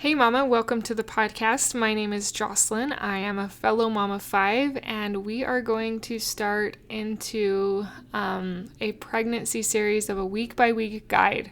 Hey mama, welcome to the podcast. My name is Jocelyn. I am a fellow mom of 5, and we are going to start into a pregnancy series of a week-by-week guide.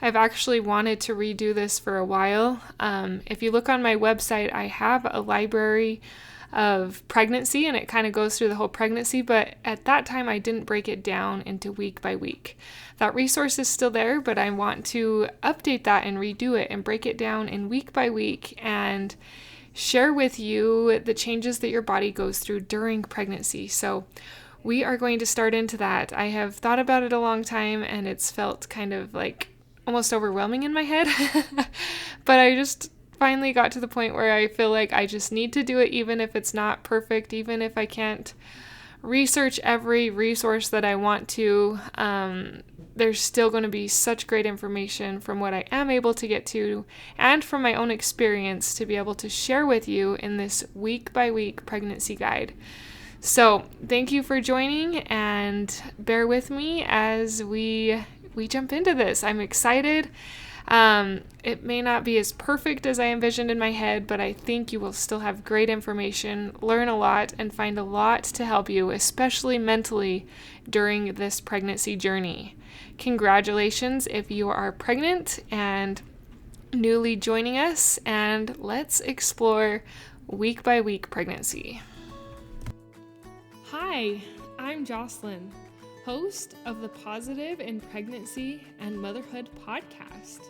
I've actually wanted to redo this for a while. If you look on my website, I have a library of pregnancy, and it kind of goes through the whole pregnancy, but at that time I didn't break it down into week by week. That resource is still there, but I want to update that and redo it and break it down in week by week and share with you the changes that your body goes through during pregnancy. So we are going to start into that. I have thought about it a long time, and it's felt kind of like almost overwhelming in my head, but I just finally got to the point where I feel like I just need to do it, even if it's not perfect, even if I can't research every resource that I want to. There's still going to be such great information from what I am able to get to and from my own experience to be able to share with you in this week by week pregnancy guide. So thank you for joining, and bear with me as we jump into this. I'm excited. It may not be as perfect as I envisioned in my head, but I think you will still have great information, learn a lot, and find a lot to help you, especially mentally, during this pregnancy journey. Congratulations if you are pregnant and newly joining us, and let's explore week by week pregnancy. Hi, I'm Jocelyn, host of the Positive in Pregnancy and Motherhood podcast.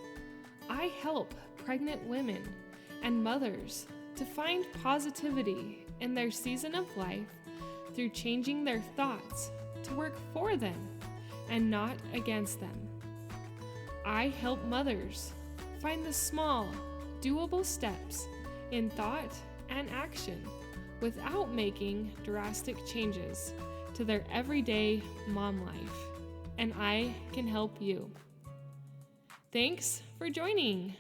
I help pregnant women and mothers to find positivity in their season of life through changing their thoughts to work for them and not against them. I help mothers find the small, doable steps in thought and action without making drastic changes to their everyday mom life, and I can help you. Thanks for joining.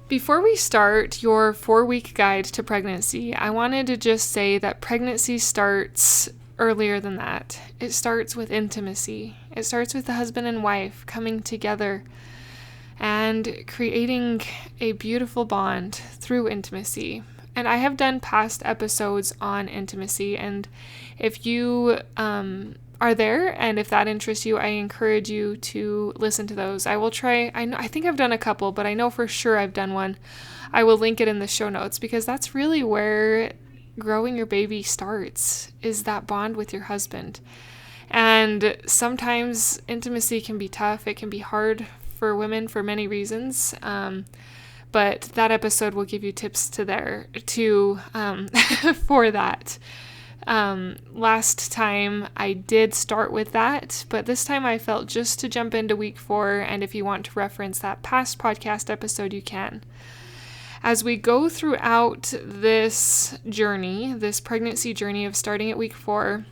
Before we start your 4-week guide to pregnancy, I wanted to just say that pregnancy starts earlier than that. It starts with intimacy. It starts with the husband and wife coming together and creating a beautiful bond through intimacy. And I have done past episodes on intimacy, and if you are there and if that interests you, I encourage you to listen to those. I will try, I think I've done a couple, but I know for sure I've done one. I will link it in the show notes, because that's really where growing your baby starts, is that bond with your husband. And sometimes intimacy can be tough. It can be hard for women for many reasons. But that episode will give you tips for that. Last time I did start with that, but this time I felt just to jump into week 4, and if you want to reference that past podcast episode, you can. As we go throughout this journey, this pregnancy journey of starting at week 4,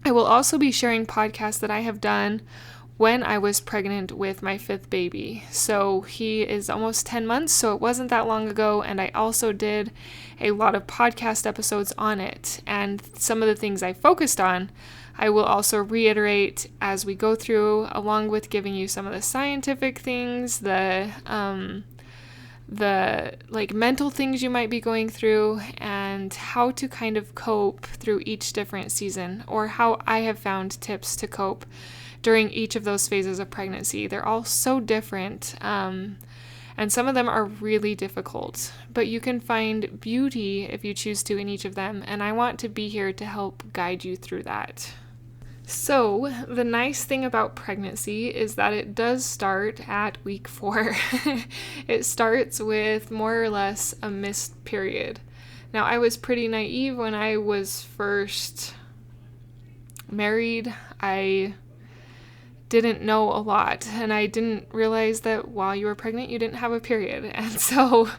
I will also be sharing podcasts that I have done when I was pregnant with my 5th baby. So he is almost 10 months, so it wasn't that long ago, and I also did a lot of podcast episodes on it. And some of the things I focused on, I will also reiterate as we go through, along with giving you some of the scientific things, the mental things you might be going through, and how to kind of cope through each different season, or how I have found tips to cope during each of those phases of pregnancy. They're all so different, and some of them are really difficult, but you can find beauty if you choose to in each of them, and I want to be here to help guide you through that. So the nice thing about pregnancy is that it does start at week 4. It starts with more or less a missed period. Now, I was pretty naive when I was first married. I didn't know a lot, and I didn't realize that while you were pregnant you didn't have a period, and so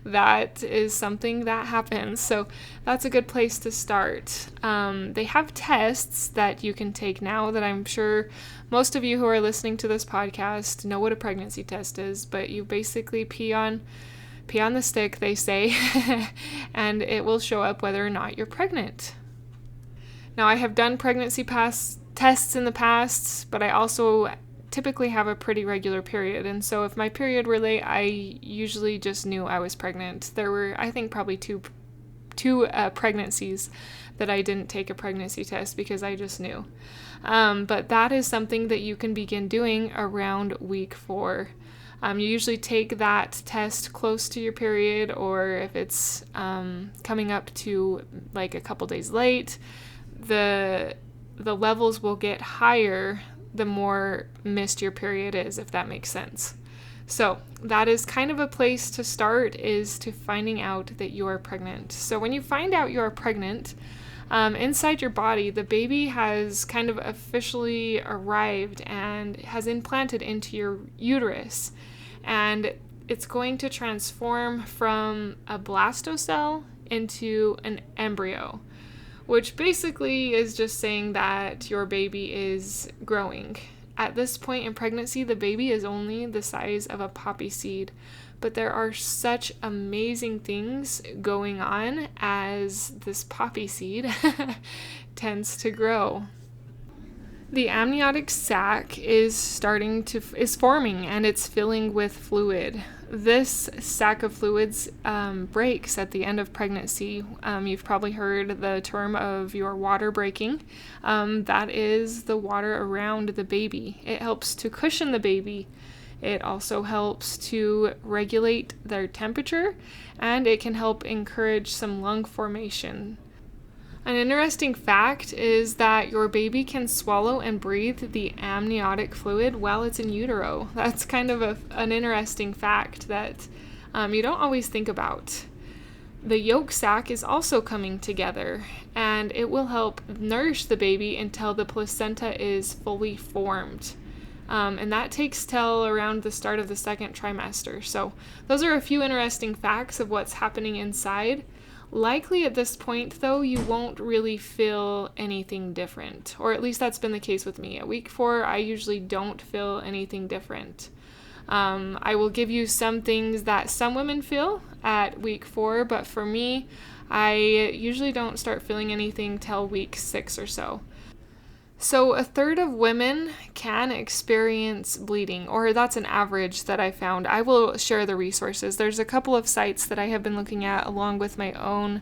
that is something that happens. So that's a good place to start. They have tests that you can take now that I'm sure most of you who are listening to this podcast know what a pregnancy test is, but you basically pee on the stick, they say, and it will show up whether or not you're pregnant. Now, I have done pregnancy tests in the past, but I also typically have a pretty regular period. And so if my period were late, I usually just knew I was pregnant. There were, I think, probably two pregnancies that I didn't take a pregnancy test because I just knew. But that is something that you can begin doing around week 4. You usually take that test close to your period, or if it's coming up to like a couple days late, the levels will get higher the more missed your period is, if that makes sense. So that is kind of a place to start, is to finding out that you are pregnant. So when you find out you are pregnant, inside your body, the baby has kind of officially arrived and has implanted into your uterus. And it's going to transform from a blastocell into an embryo, which basically is just saying that your baby is growing. At this point in pregnancy, the baby is only the size of a poppy seed, but there are such amazing things going on as this poppy seed tends to grow. The amniotic sac is forming, and it's filling with fluid. This sac of fluids breaks at the end of pregnancy. You've probably heard the term of your water breaking. That is the water around the baby. It helps to cushion the baby. It also helps to regulate their temperature, and it can help encourage some lung formation. An interesting fact is that your baby can swallow and breathe the amniotic fluid while it's in utero. That's kind of an interesting fact that you don't always think about. The yolk sac is also coming together, and it will help nourish the baby until the placenta is fully formed. And that takes till around the start of the second trimester. So those are a few interesting facts of what's happening inside. Likely at this point, though, you won't really feel anything different, or at least that's been the case with me. At week 4, I usually don't feel anything different. I will give you some things that some women feel at week 4, but for me, I usually don't start feeling anything till week 6 or so. So 1/3 of women can experience bleeding, or that's an average that I found. I will share the resources. There's a couple of sites that I have been looking at along with my own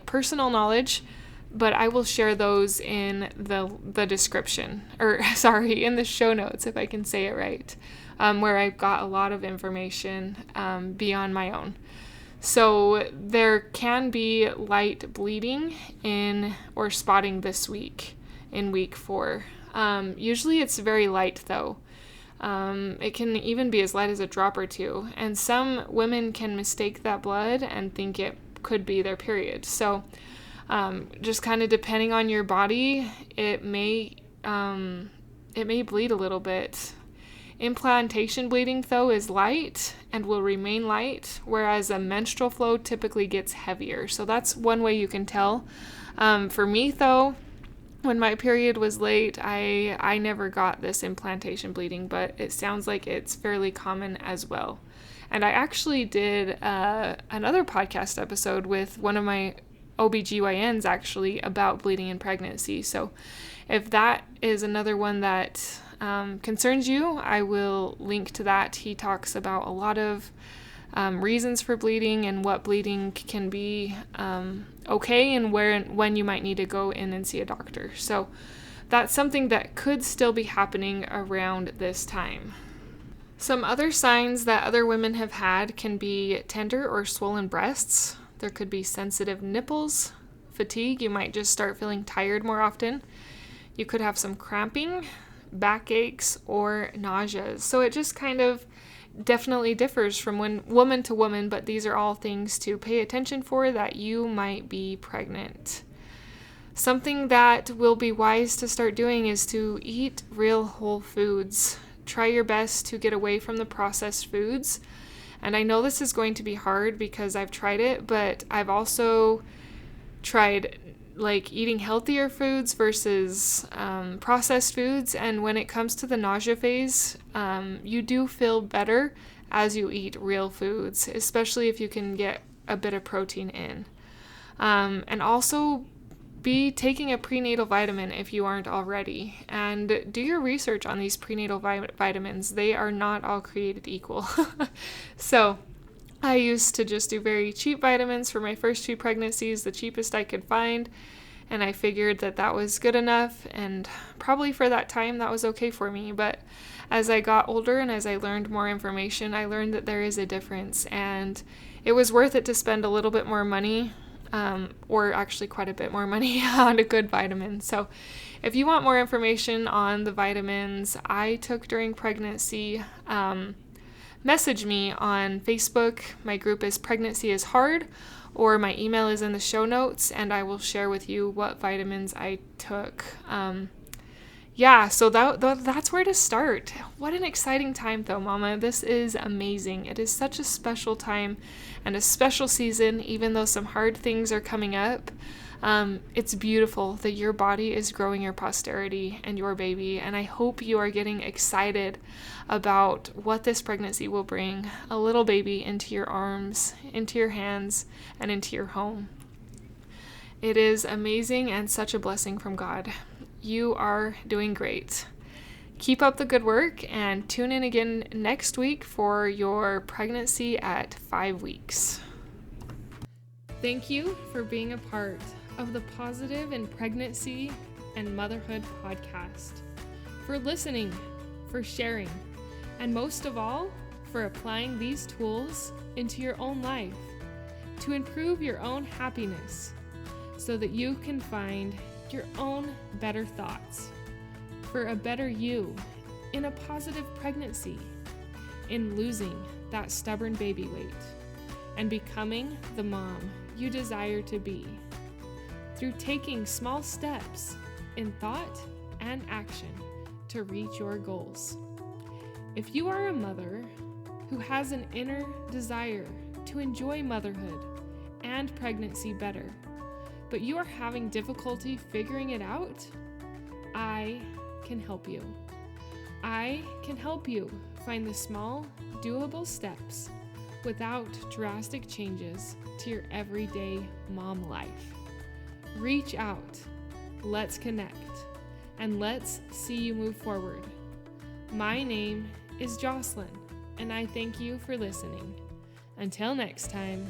personal knowledge, but I will share those in the description, in the show notes, if I can say it right, where I've got a lot of information beyond my own. So there can be light bleeding or spotting this week. In week 4. Usually it's very light though. It can even be as light as a drop or two, and some women can mistake that blood and think it could be their period. So just kind of depending on your body, it may bleed a little bit. Implantation bleeding though is light and will remain light, whereas a menstrual flow typically gets heavier. So that's one way you can tell. For me though, when my period was late, I never got this implantation bleeding, but it sounds like it's fairly common as well. And I actually did another podcast episode with one of my OBGYNs actually about bleeding in pregnancy. So if that is another one that concerns you, I will link to that. He talks about a lot of reasons for bleeding and what bleeding can be okay, and when you might need to go in and see a doctor. So that's something that could still be happening around this time. Some other signs that other women have had can be tender or swollen breasts. There could be sensitive nipples, fatigue. You might just start feeling tired more often. You could have some cramping, backaches, or nausea. So it just kind of definitely differs from woman to woman, but these are all things to pay attention for that you might be pregnant. Something that will be wise to start doing is to eat real whole foods. Try your best to get away from the processed foods. And I know this is going to be hard because I've tried it, but I've also tried eating healthier foods versus processed foods. And when it comes to the nausea phase, you do feel better as you eat real foods, especially if you can get a bit of protein in. And also be taking a prenatal vitamin if you aren't already, and do your research on these prenatal vitamins. They are not all created equal. So I used to just do very cheap vitamins for my first 2 pregnancies, the cheapest I could find, and I figured that that was good enough, and probably for that time that was okay for me. But as I got older and as I learned more information, I learned that there is a difference, and it was worth it to spend a little bit more money, or actually quite a bit more money on a good vitamin. So if you want more information on the vitamins I took during pregnancy, message me on Facebook. My group is Pregnancy is Hard, or my email is in the show notes, and I will share with you what vitamins I took. So that's where to start. What an exciting time though, Mama. This is amazing. It is such a special time and a special season, even though some hard things are coming up. It's beautiful that your body is growing your posterity and your baby, and I hope you are getting excited about what this pregnancy will bring, a little baby into your arms, into your hands, and into your home. It is amazing and such a blessing from God. You are doing great. Keep up the good work and tune in again next week for your pregnancy at 5 weeks. Thank you for being a part of the Positive in Pregnancy and Motherhood podcast, for listening, for sharing, and most of all, for applying these tools into your own life to improve your own happiness so that you can find your own better thoughts for a better you in a positive pregnancy, in losing that stubborn baby weight, and becoming the mom you desire to be through taking small steps in thought and action to reach your goals. If you are a mother who has an inner desire to enjoy motherhood and pregnancy better, but you are having difficulty figuring it out, I can help you. I can help you find the small, doable steps without drastic changes to your everyday mom life. Reach out, let's connect, and let's see you move forward. My name is Jocelyn, and I thank you for listening. Until next time.